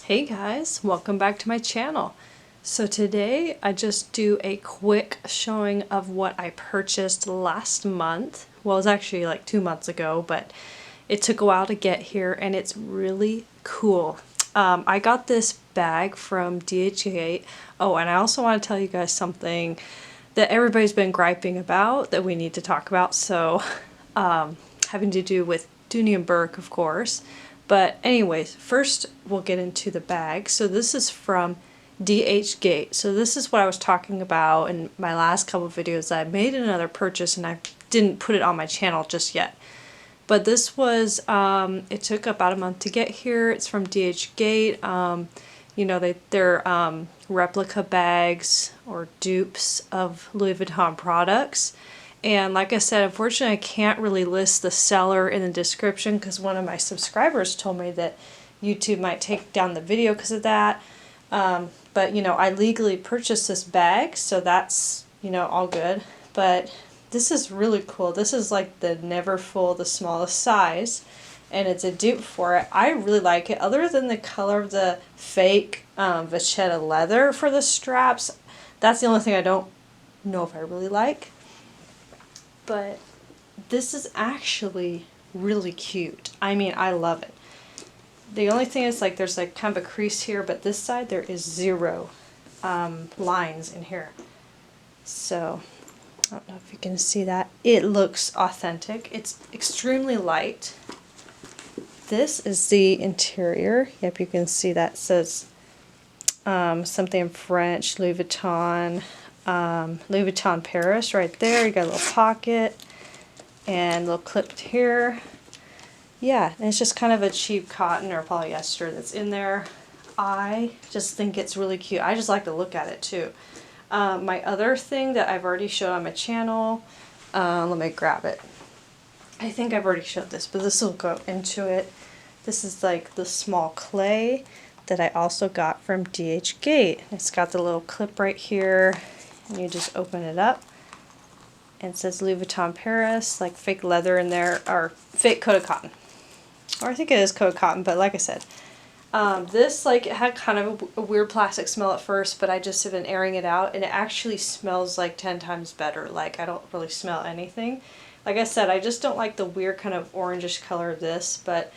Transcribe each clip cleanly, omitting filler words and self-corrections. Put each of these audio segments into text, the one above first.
Hey guys, welcome back to my channel. So today I just do a quick showing of what I purchased last month. Well, it was actually like 2 months ago, but it took a while to get here and it's really cool. I got this bag from DHgate. Oh, and I also want to tell you guys something that everybody's been griping about that we need to talk about. So having to do with Dooney and Bourke, of course. But anyways, first we'll get into the bag. So this is from DHgate. So this is what I was talking about in my last couple of videos. I made another purchase and I didn't put it on my channel just yet. But this was, it took about a month to get here. It's from DHgate. You know, they're replica bags or dupes of Louis Vuitton products. And like I said, unfortunately I can't really list the seller in the description because one of my subscribers told me that YouTube might take down the video because of that. But you know, I legally purchased this bag, so that's, you know, all good. But this is really cool. This is like the Neverfull, the smallest size, and it's a dupe for it. I really like it. Other than the color of the fake vachetta leather for the straps, that's the only thing I don't know if I really like. But this is actually really cute. I mean, I love it. The only thing is, like, there's like kind of a crease here, but this side there is zero lines in here. So I don't know if you can see that. It looks authentic. It's extremely light. This is the interior. Yep, you can see that. It says something in French, Louis Vuitton Paris right there. You got a little pocket and a little clip here. Yeah, and it's just kind of a cheap cotton or polyester that's in there. I just think it's really cute. I just like to look at it too. My other thing that I've already showed on my channel, let me grab it. I think I've already showed this, but this will go into it. This is like the small clay that I also got from DHgate. It's got the little clip right here. And you just open it up and it says Louis Vuitton Paris, like fake leather in there, or fake coated cotton. Or I think it is coated cotton, but like I said, this, like, it had kind of a weird plastic smell at first, but I just have been airing it out and it actually smells like 10 times better. Like, I don't really smell anything. Like I said, I just don't like the weird kind of orangish color of this, but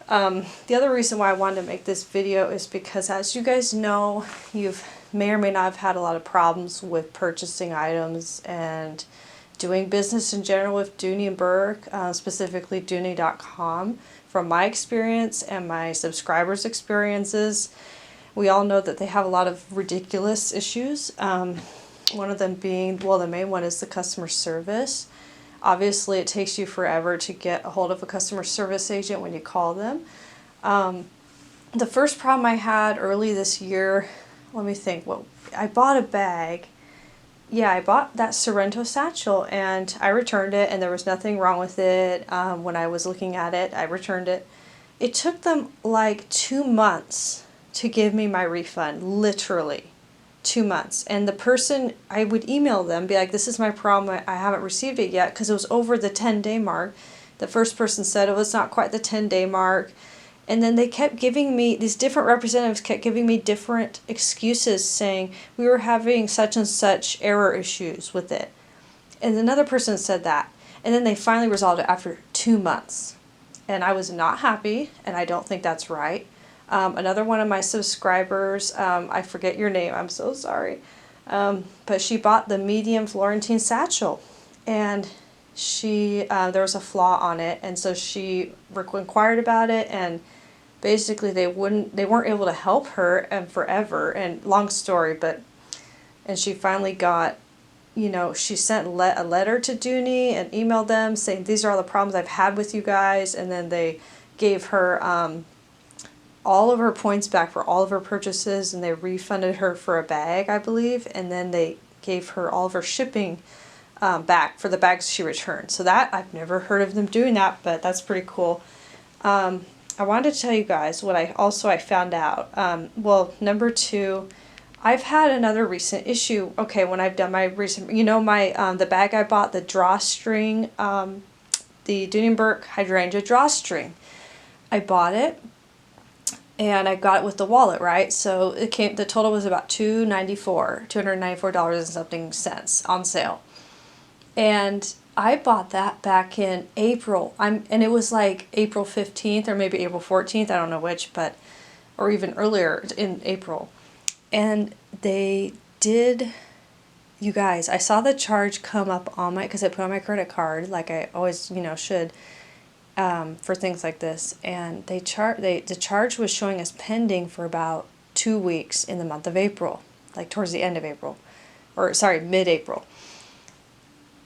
the other reason why I wanted to make this video is because, as you guys know, you've may or may not have had a lot of problems with purchasing items and doing business in general with Dooney and Bourke, specifically Dooney.com. From my experience and my subscribers' experiences, we all know that they have a lot of ridiculous issues. One of them being, well, the main one is the customer service. Obviously, it takes you forever to get a hold of a customer service agent when you call them. The first problem I had early this year, let me think, well, I bought a bag. Yeah, I bought that Sorrento satchel and I returned it and there was nothing wrong with it. When I was looking at it, I returned it. It took them like 2 months to give me my refund, literally 2 months. And the person, I would email them, be like, this is my problem, I haven't received it yet, because it was over the 10-day mark. The first person said it was not quite the 10-day mark. And then they kept giving me, these different representatives kept giving me different excuses, saying we were having such and such error issues with it. And another person said that. And then they finally resolved it after 2 months. And I was not happy, and I don't think that's right. Another one of my subscribers, I forget your name, I'm so sorry, but she bought the medium Florentine satchel, and she there was a flaw on it, and so she inquired about it, and basically they weren't able to help her forever, and long story, and she finally got, you know, she sent a letter to Dooney and emailed them saying these are all the problems I've had with you guys, and then they gave her all of her points back for all of her purchases, and they refunded her for a bag, I believe, and then they gave her all of her shipping back for the bags she returned. So that, I've never heard of them doing that, but that's pretty cool. I wanted to tell you guys what I found out. Well, number 2, I've had another recent issue. Okay, when I've done my recent, you know, my the bag I bought, the drawstring, the Dooney and Bourke hydrangea drawstring. I bought it, and I got it with the wallet, right? So the total was about $294 and something cents on sale. And I bought that back in April. And it was like April 15th or maybe April 14th, I don't know which, but or even earlier in April. And they did, you guys, I saw the charge come up on my, because I put on my credit card like I always, should, for things like this. And the charge was showing us pending for about 2 weeks in the month of April, like towards the end of April, or sorry, mid-April.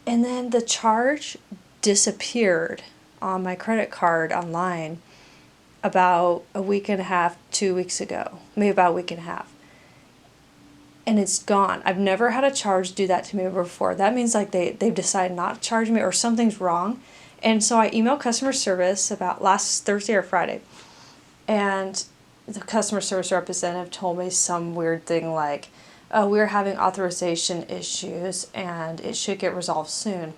And then the charge disappeared on my credit card online about a week and a half, 2 weeks ago, maybe about a week and a half. And it's gone. I've never had a charge do that to me before. That means like they've decided not to charge me or something's wrong. And so I emailed customer service about last Thursday or Friday. And the customer service representative told me some weird thing like, oh, we're having authorization issues and it should get resolved soon.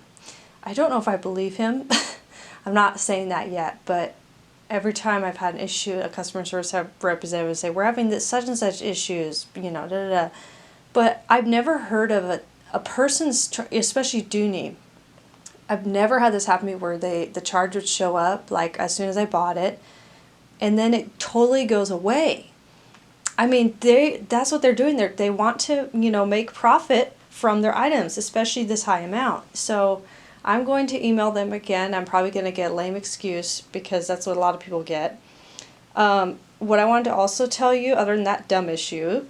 I don't know if I believe him. I'm not saying that yet, but every time I've had an issue, a customer service representative would say, we're having this such and such issues, da da da. But I've never heard of a person's, especially Dooney, I've never had this happen to me where the charge would show up like as soon as I bought it and then it totally goes away. I mean, that's what they're doing. They want to, make profit from their items, especially this high amount. So I'm going to email them again. I'm probably going to get a lame excuse because that's what a lot of people get. What I wanted to also tell you, other than that dumb issue,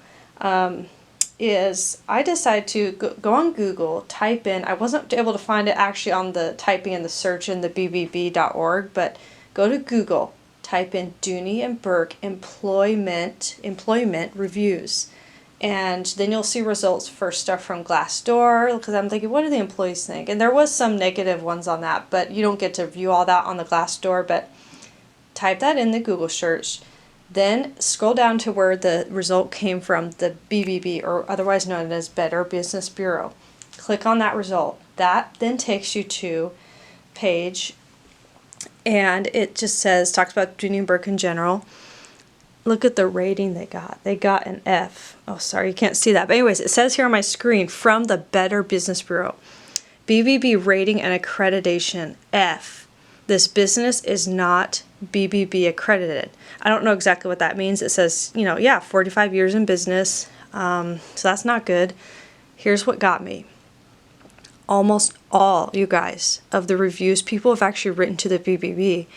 is I decided to go on Google, type in, I wasn't able to find it actually on the typing in the search in the bbb.org, but go to Google, type in Dooney and Bourke employment reviews. And then you'll see results for stuff from Glassdoor, because I'm thinking, what do the employees think? And there was some negative ones on that, but you don't get to view all that on the Glassdoor, but type that in the Google search. Then scroll down to where the result came from, the BBB, or otherwise known as Better Business Bureau. Click on that result. That then takes you to page, and it just talks about Dooney and Bourke in general. Look at the rating they got. They got an F. Oh, sorry, you can't see that. But anyways, it says here on my screen, from the Better Business Bureau, BBB rating and accreditation, F. This business is not BBB accredited. I don't know exactly what that means. It says, 45 years in business. So that's not good. Here's what got me. Almost all, you guys, of the reviews people have actually written to the BBB,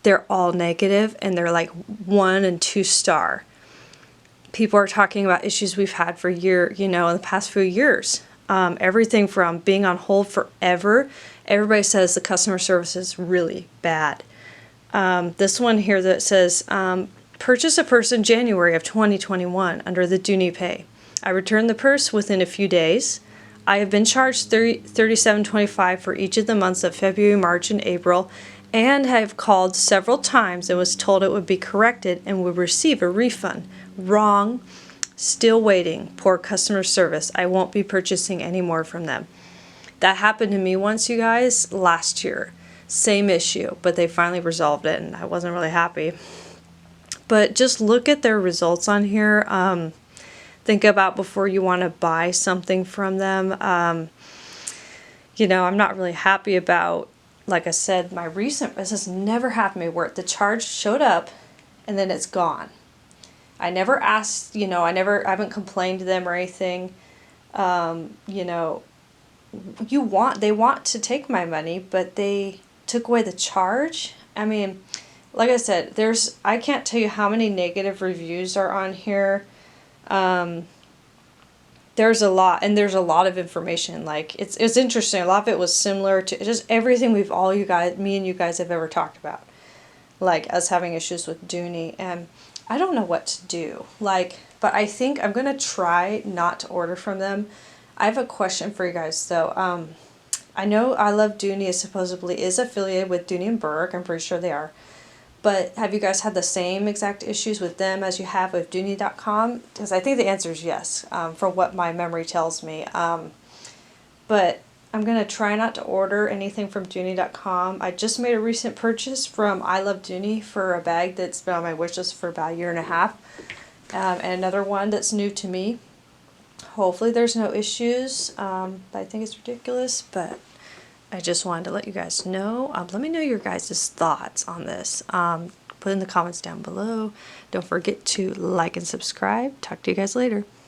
they're all negative and they're like 1 and 2 star. People are talking about issues we've had for in the past few years. Everything from being on hold forever. Everybody says the customer service is really bad. This one here that says, purchase a purse in January of 2021 under the Dooney Pay. I returned the purse within a few days. I have been charged $37.25 for each of the months of February, March, and April, and have called several times and was told it would be corrected and would receive a refund. Wrong. Still waiting. Poor customer service. I won't be purchasing any more from them. That happened to me once, you guys, last year. Same issue, but they finally resolved it, and I wasn't really happy. But just look at their results on here. Think about before you want to buy something from them. I'm not really happy about, like I said, my recent, this has never happened to me where the charge showed up and then it's gone. I never asked, I haven't complained to them or anything. They want to take my money, but they took away the charge. I mean, like I said, I can't tell you how many negative reviews are on here. There's a lot, and there's a lot of information. Like, it's interesting. A lot of it was similar to just everything me and you guys have ever talked about. Like, us having issues with Dooney, and I don't know what to do. Like, but I think I'm going to try not to order from them. I have a question for you guys, though. I know I Love Dooney supposedly is affiliated with Dooney and Bourke. I'm pretty sure they are. But have you guys had the same exact issues with them as you have with Dooney.com? Because I think the answer is yes, from what my memory tells me. But I'm going to try not to order anything from Dooney.com. I just made a recent purchase from I Love Dooney for a bag that's been on my wish list for about a year and a half. And another one that's new to me. Hopefully there's no issues, but I think it's ridiculous, but I just wanted to let you guys know. Let me know your guys' thoughts on this. Put in the comments down below. Don't forget to like and subscribe. Talk to you guys later.